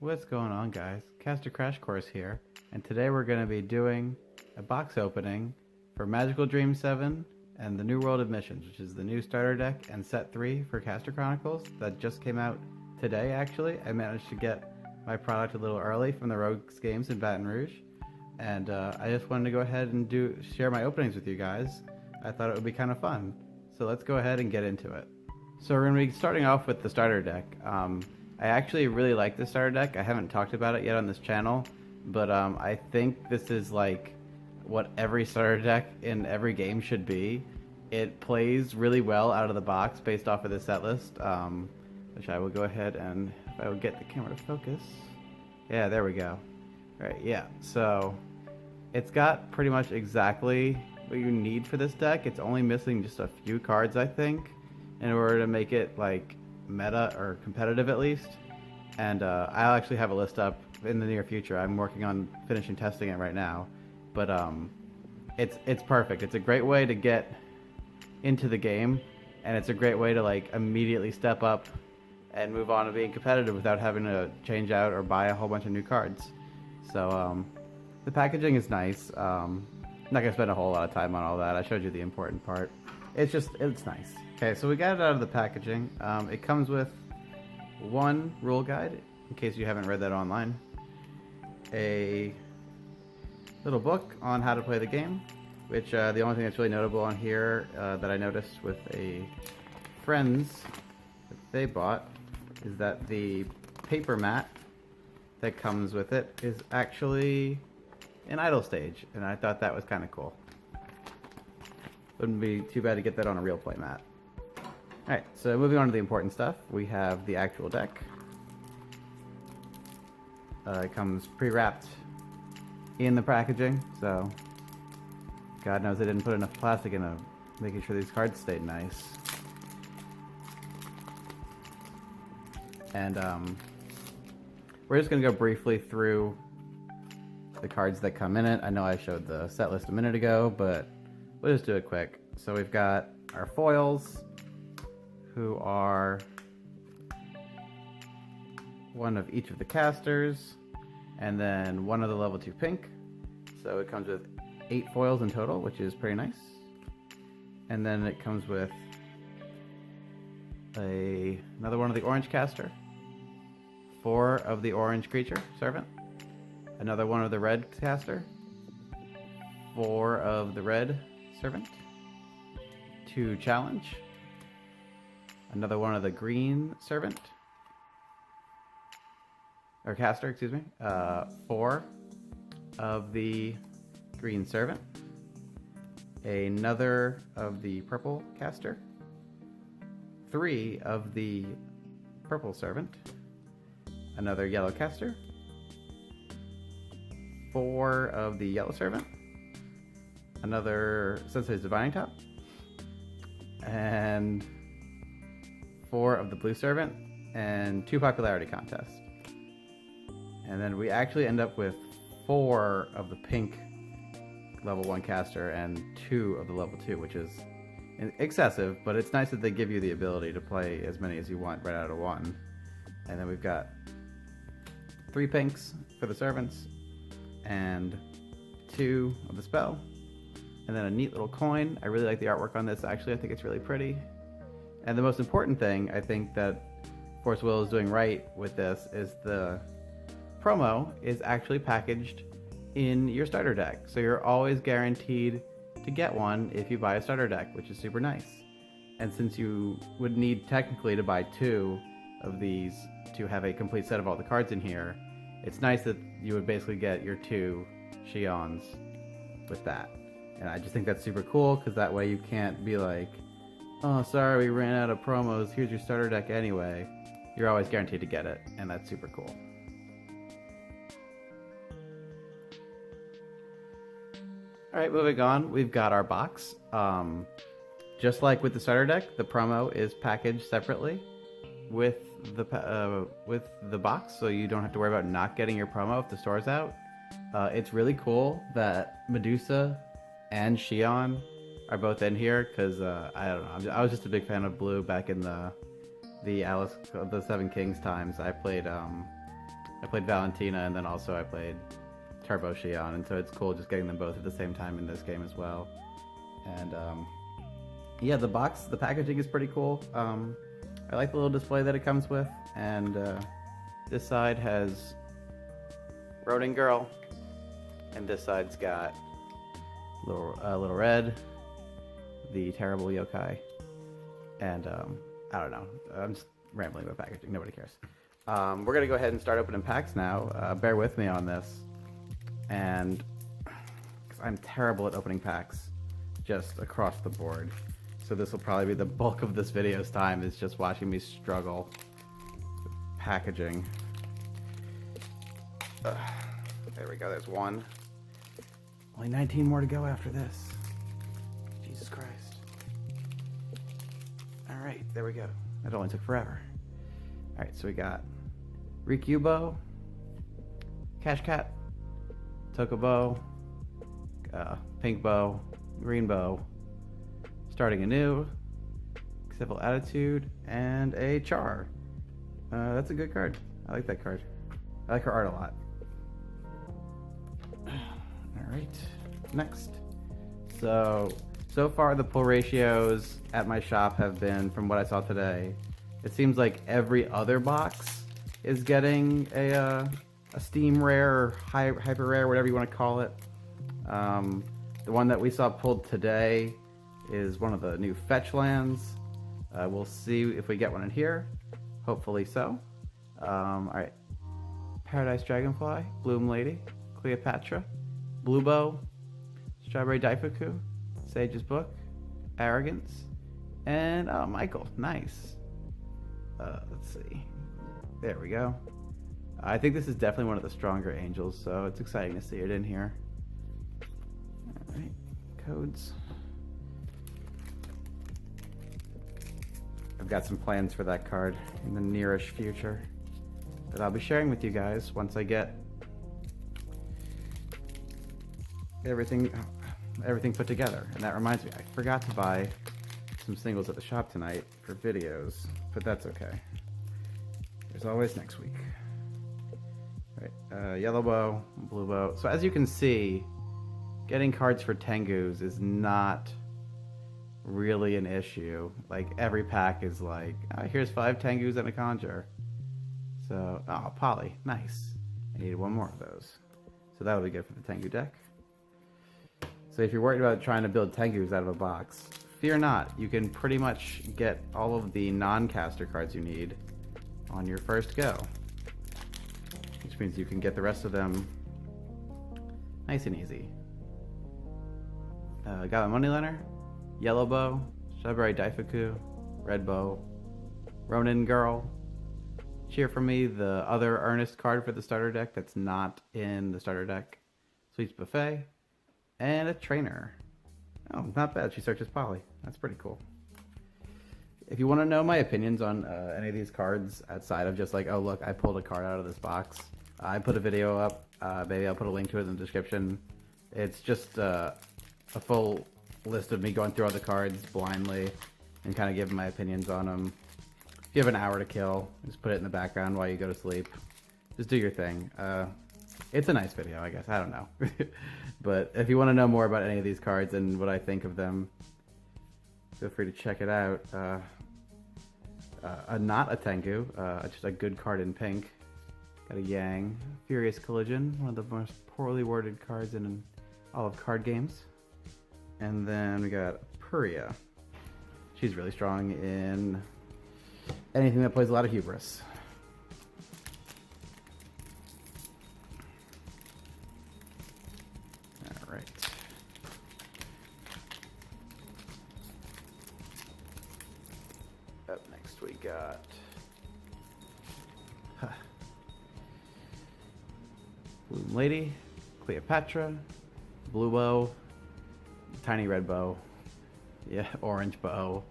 What's going on, guys? Caster Crashcourse here, and today we're going to be doing a box opening for Magical Dream 7 and the New World of Missions, which is the new starter deck and set 3 for Caster Chronicles that just came out today, actually. I managed to get my product a little early from the Rogues Games in Baton Rouge, and I just wanted to go ahead and share my openings with you guys. I thought it would be kind of fun, so let's go ahead and get into it. So we're going to be starting off with the starter deck. I actually really like this starter deck. I haven't talked about it yet on this channel, but I think this is like what every starter deck in every game should be. It plays really well out of the box based off of the set list, which I will go ahead and, if I would get the camera to focus. Yeah, there we go. All right, yeah, so it's got pretty much exactly what you need for this deck. It's only missing just a few cards, I think, in order to make it like meta or competitive at least. And I'll actually have a list up in the near future. I'm working on finishing testing it right now, but it's perfect. It's a great way to get into the game, and it's a great way to like immediately step up and move on to being competitive without having to change out or buy a whole bunch of new cards. So the packaging is nice. I'm not gonna spend a whole lot of time on all that. I showed you the important part. It's nice. Okay, so we got it out of the packaging. It comes with one rule guide, in case you haven't read that online. A little book on how to play the game, which the only thing that's really notable on here that I noticed with a friend's that they bought is that the paper mat that comes with it is actually an idle stage, and I thought that was kind of cool. Wouldn't be too bad to get that on a real play mat. Alright, so moving on to the important stuff, we have the actual deck. It comes pre-wrapped in the packaging, so God knows they didn't put enough plastic in making sure these cards stayed nice. And we're just going to go briefly through the cards that come in it. I know I showed the set list a minute ago, but we'll just do it quick. So we've got our foils, who are one of each of the casters, and then one of the level 2 pink. So it comes with 8 foils in total, which is pretty nice. And then it comes with another one of the orange caster, 4 of the orange creature servant, another one of the red caster, 4 of the red servant, 2 challenge, another one of the green servant, or caster, excuse me, 4 of the green servant, another of the purple caster, 3 of the purple servant, another yellow caster, 4 of the yellow servant, another Sensei's Divining Top, and 4 of the blue servant, and 2 popularity contests. And then we actually end up with 4 of the pink level 1 caster and 2 of the level 2, which is excessive, but it's nice that they give you the ability to play as many as you want right out of 1. And then we've got 3 pinks for the servants and 2 of the spell, and then a neat little coin. I really like the artwork on this. Actually, I think it's really pretty. And the most important thing I think that Force Will is doing right with this is the promo is actually packaged in your starter deck. So you're always guaranteed to get one if you buy a starter deck, which is super nice. And since you would need technically to buy 2 of these to have a complete set of all the cards in here, it's nice that you would basically get your 2 Xions with that. And I just think that's super cool, because that way you can't be like, oh, sorry, we ran out of promos, here's your starter deck anyway. You're always guaranteed to get it, and that's super cool. Alright, moving on, we've got our box. Just like with the starter deck, the promo is packaged separately with the box, so you don't have to worry about not getting your promo if the store's out. It's really cool that Medusa and Xion are both in here, because I don't know, I was just a big fan of blue back in the Alice of the Seven Kings times. I played I played Valentina, and then also I played Turbo Shion, and so it's cool just getting them both at the same time in this game as well. And yeah, the packaging is pretty cool. I like the little display that it comes with, and this side has Ronin Girl, and this side's got little Red, the terrible yokai, and I don't know. I'm just rambling about packaging. Nobody cares. We're gonna go ahead and start opening packs now. Bear with me on this, and because I'm terrible at opening packs, just across the board. So this will probably be the bulk of this video's time, is just watching me struggle with packaging. There we go. There's one. Only 19 more to go after this. Jesus Christ. Alright, there we go. That only took forever. Alright, so we got Rikyubo, Cash Cat, Tokubo, Pink Bow, Green Bow, Starting Anew, Civil Attitude, and a Char. That's a good card. I like that card. I like her art a lot. Alright, next. So far the pull ratios at my shop have been, from what I saw today, it seems like every other box is getting a Steam Rare or Hyper Rare, whatever you want to call it. The one that we saw pulled today is one of the new fetch lands. We'll see if we get one in here. Hopefully so. Alright. Paradise Dragonfly, Bloom Lady, Cleopatra, Blue Bow, Strawberry Daifuku, Sage's Book, Arrogance, and Michael. Nice. Let's see. There we go. I think this is definitely one of the stronger angels, so it's exciting to see it in here. Alright, codes. I've got some plans for that card in the nearish future that I'll be sharing with you guys once I get everything put together. And that reminds me, I forgot to buy some singles at the shop tonight for videos, but that's okay. There's always next week. Right, Yellow Bow, Blue Bow. So as you can see, getting cards for Tengus is not really an issue. Like, every pack is like, oh, here's 5 Tengus and a Conjure. So, oh, Poly, nice. I need one more of those. So that'll be good for the Tengu deck. So if you're worried about trying to build Tengus out of a box, fear not. You can pretty much get all of the non-caster cards you need on your first go. Which means you can get the rest of them nice and easy. Got my Moneylender, Yellow Bow, Strawberry Daifuku, Red Bow, Ronin Girl, Cheer for Me, the other Earnest card for the starter deck that's not in the starter deck, Sweets Buffet, and a Trainer. Oh, not bad. She searches Poly. That's pretty cool. If you want to know my opinions on any of these cards outside of just like, oh look, I pulled a card out of this box, I put a video up. Maybe I'll put a link to it in the description. It's just a full list of me going through all the cards blindly and kind of giving my opinions on them. If you have an hour to kill, just put it in the background while you go to sleep. Just do your thing. It's a nice video, I guess. I don't know. But if you want to know more about any of these cards and what I think of them, feel free to check it out. Not a Tengu, just a good card in pink. Got a Yang. Furious Collision, one of the most poorly worded cards in all of card games. And then we got Puria. She's really strong in anything that plays a lot of hubris. Alright. Up next we got Bloom Lady, Cleopatra, Blue Bow, Tiny Red Bow, yeah, Orange Bow,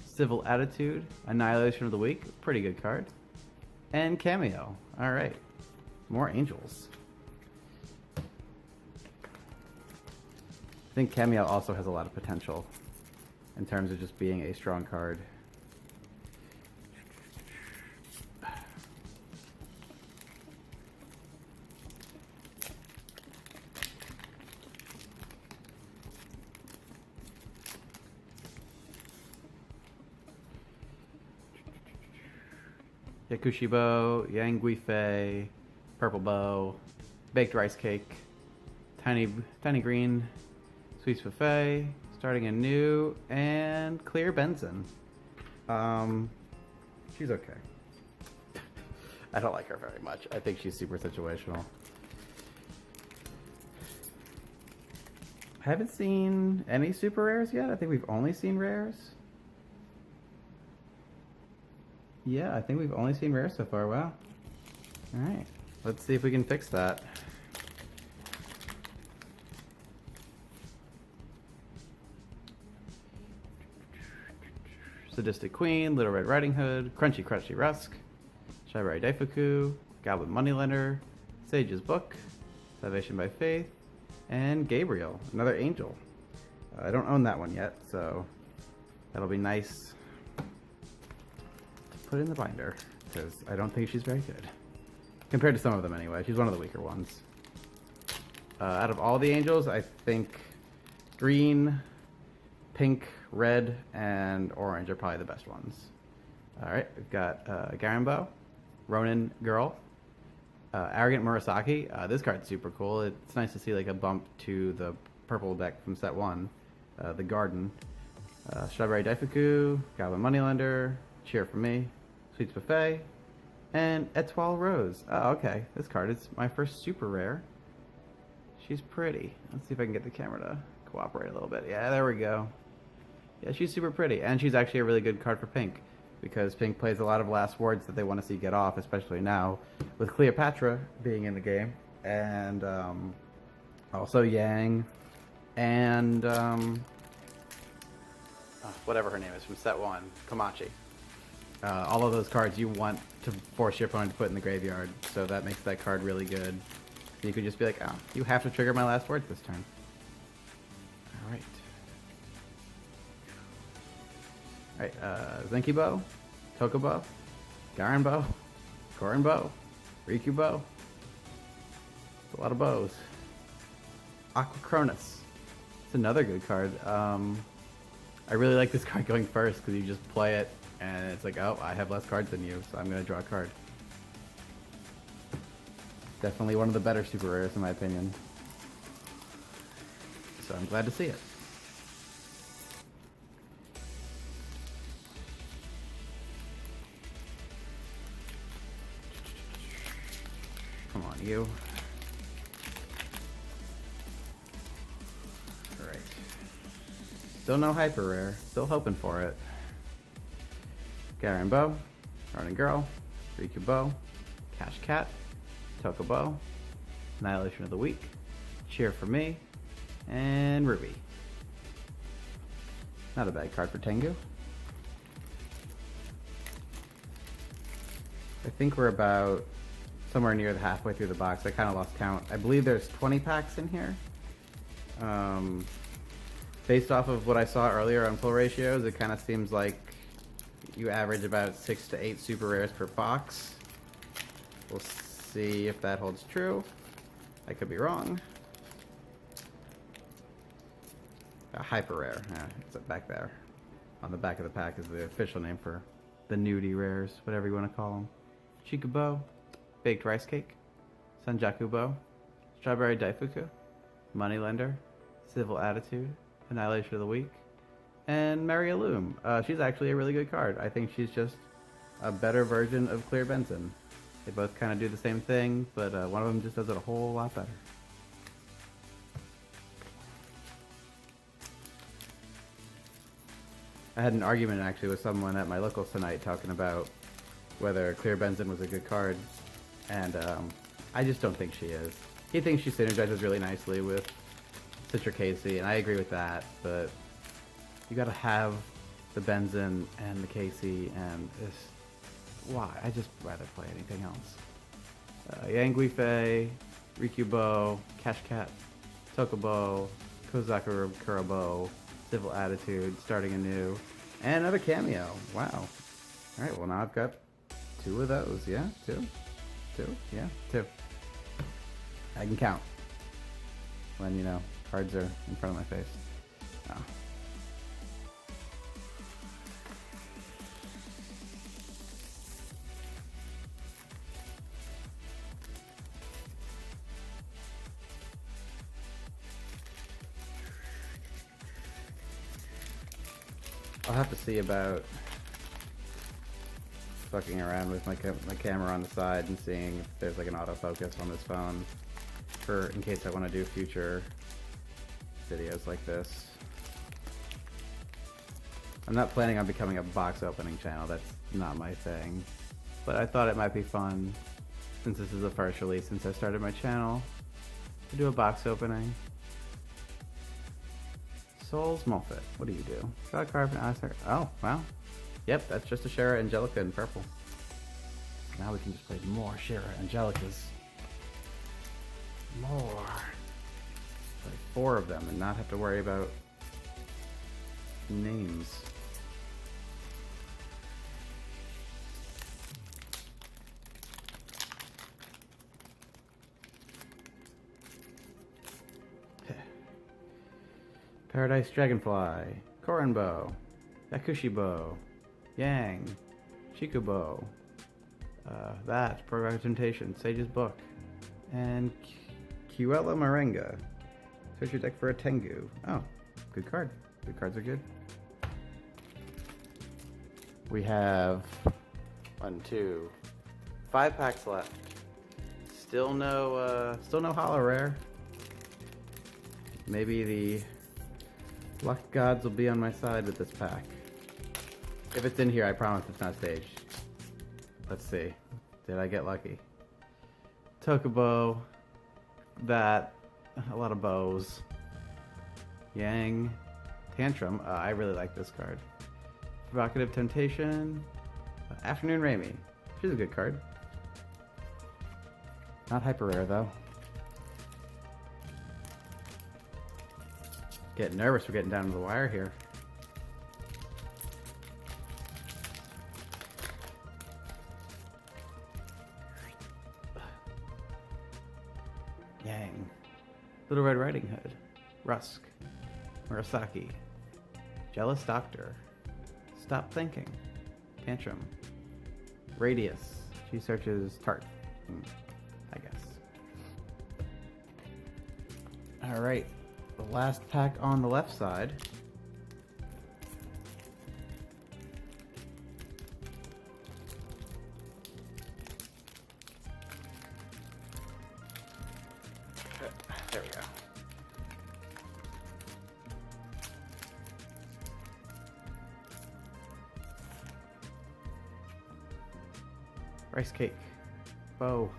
Civil Attitude, Annihilation of the Week, pretty good card, and Cameo. Alright, more angels. I think Cameo also has a lot of potential in terms of just being a strong card. Yakushi Bow, Yangui Fei, Purple Bow, Baked Rice Cake, Tiny Green, Sweets Buffet, Starting Anew, and Clear Benson. She's okay. I don't like her very much. I think she's super situational. I haven't seen any super rares yet. I think we've only seen rares. Yeah, I think we've only seen rares so far. Wow. Alright. Let's see if we can fix that. Sadistic Queen, Little Red Riding Hood, Crunchy Crunchy Rusk, Strawberry Daifuku, Goblin Moneylender, Sage's Book, Salvation by Faith, and Gabriel, another angel. I don't own that one yet, so that'll be nice to put in the binder, because I don't think she's very good. Compared to some of them anyway, she's one of the weaker ones. Out of all the angels, I think green, pink, red, and orange are probably the best ones. Alright, we've got Garambo, Ronin Girl, Arrogant Murasaki. This card's super cool. It's nice to see like a bump to the purple deck from set 1, the Garden. Strawberry Daifuku, Goblin Moneylender, Cheer for Me, Sweets Buffet, and Etoile Rose. Oh, okay. This card is my first super rare. She's pretty. Let's see if I can get the camera to cooperate a little bit. Yeah, there we go. Yeah, she's super pretty, and she's actually a really good card for pink, because pink plays a lot of last words that they want to see get off, especially now with Cleopatra being in the game, and also Yang, and whatever her name is from set 1, Komachi. All of those cards you want to force your opponent to put in the graveyard, so that makes that card really good. You could just be like, oh, you have to trigger my last words this turn. Alright. Alright, Zenkibo, Tokubo, Garenbo, Korenbo, Rikubo. It's a lot of bows. Aquacronus. It's another good card. I really like this card going first because you just play it and it's like, oh, I have less cards than you, so I'm going to draw a card. Definitely one of the better super rares in my opinion. So I'm glad to see it. Come on, you. Alright. Still no hyper rare. Still hoping for it. Garen Bow, Ronin Girl, Riku Bow, Cash Cat, Tokubo, Annihilation of the Week, Cheer for Me, and Ruby. Not a bad card for Tengu. I think we're about somewhere near the halfway through the box. I kind of lost count. I believe there's 20 packs in here. Based off of what I saw earlier on pull ratios, it kind of seems like you average about 6 to 8 super rares per box. We'll see if that holds true. I could be wrong. A hyper rare. Yeah, it's back there. On the back of the pack is the official name for the nudie rares, whatever you want to call them. Chikubo, Baked Rice Cake, Sanjakubo, Strawberry Daifuku, Moneylender, Civil Attitude, Annihilation of the Week, and Mary Loom. She's actually a really good card. I think she's just a better version of Clear Benson. They both kind of do the same thing, but one of them just does it a whole lot better. I had an argument actually with someone at my locals tonight talking about whether Clear Benson was a good card, and I just don't think she is. He thinks she synergizes really nicely with Citra Casey, and I agree with that, but you gotta have the Benson and the Casey, and this. Why? I just rather play anything else. Yangui Fei, Rikubo, Cash Cat, Tokubo, Kozakura Kurabo, Civil Attitude, Starting Anew, and another cameo. Wow. Alright, well now I've got 2 of those. Yeah, 2? 2? Yeah, 2. I can count. When, you know, cards are in front of my face. Oh. I'll have to see about fucking around with my camera on the side and seeing if there's like an autofocus on this phone in case I want to do future videos like this. I'm not planning on becoming a box opening channel, that's not my thing. But I thought it might be fun, since this is the first release since I started my channel, to do a box opening. Souls Mulfit, what do you do? Got a card from Alistair. Oh, wow. Yep, that's just a Shara Angelica in purple. Now we can just play more Shara Angelicas. More. Play 4 of them and not have to worry about names. Paradise Dragonfly, Korenbo, Yakushibo, Yang, Shikubo, that, Provocative Temptation, Sage's Book, and Cuella Moringa. Search your deck for a Tengu. Oh, good card. Good cards are good. We have 1, 2, 5 packs left. Still no holo rare. Maybe the luck gods will be on my side with this pack. If it's in here, I promise it's not staged. Let's see. Did I get lucky? Tokubo. That. A lot of bows. Yang. Tantrum. I really like this card. Provocative Temptation. Afternoon Raimi. She's a good card. Not hyper rare though. Getting nervous, we're getting down to the wire here. Yang. Little Red Riding Hood. Rusk. Murasaki. Jealous Doctor. Stop Thinking. Tantrum. Radius. She searches Tart. I guess. Alright. The last pack on the left side. There we go. Rice Cake. Bow.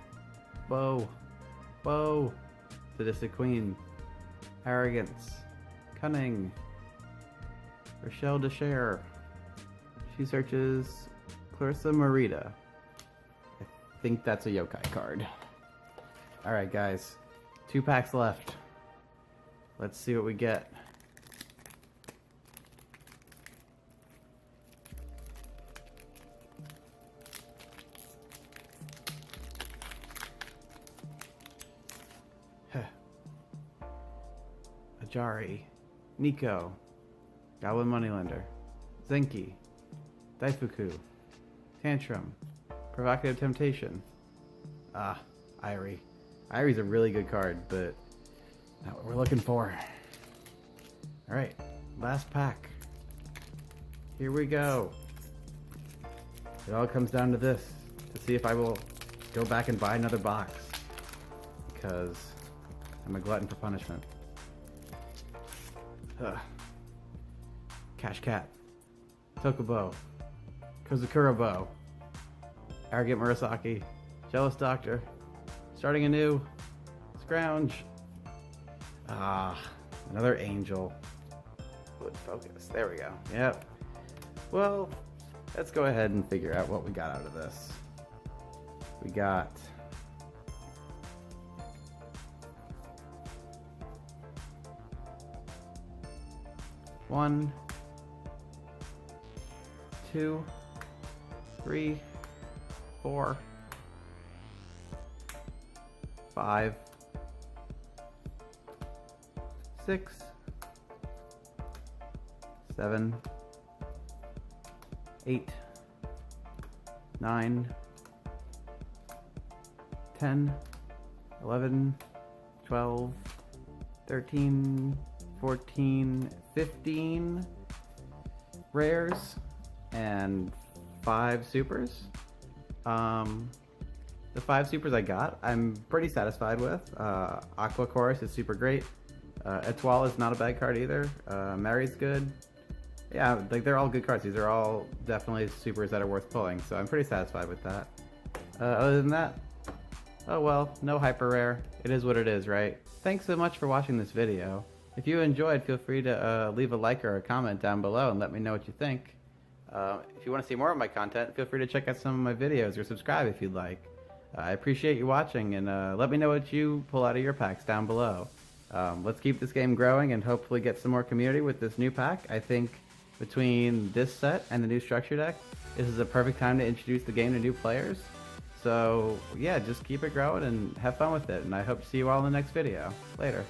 Bow. Bow. Sadistic Queen. Arrogance. Cunning. Rochelle de Cher. She searches Clarissa Moreira. I think that's a yokai card. Alright guys, 2 packs left. Let's see what we get. Ajari, Nico, Goblin Moneylender, Zenki, Daifuku, Tantrum, Provocative Temptation. Irie. Irie's a really good card, but not what we're looking for. Alright, last pack. Here we go. It all comes down to this, to see if I will go back and buy another box. Because I'm a glutton for punishment. Cash Cat, Tokubo, Kozukura Bow, Arrogant Murasaki, Jealous Doctor, Starting Anew, Scrounge. Another Angel. Wood Focus. There we go. Yep. Well, let's go ahead and figure out what we got out of this. We got one, 2, 3, 4, 5, 6, 7, 8, 9, 10, 11, 12, 13, 14, 15, rares and 5 supers. The 5 supers I got, I'm pretty satisfied with. Aqua Chorus is super great. Etoile is not a bad card either. Mary's good. Yeah, like they're all good cards. These are all definitely supers that are worth pulling, so I'm pretty satisfied with that. Other than that, oh well, no hyper rare. It is what it is, right? Thanks so much for watching this video. If you enjoyed, feel free to leave a like or a comment down below and let me know what you think. If you want to see more of my content, feel free to check out some of my videos or subscribe if you'd like. I appreciate you watching, and let me know what you pull out of your packs down below. Let's keep this game growing and hopefully get some more community with this new pack. I think between this set and the new structure deck, this is a perfect time to introduce the game to new players. So yeah, just keep it growing and have fun with it, and I hope to see you all in the next video. Later.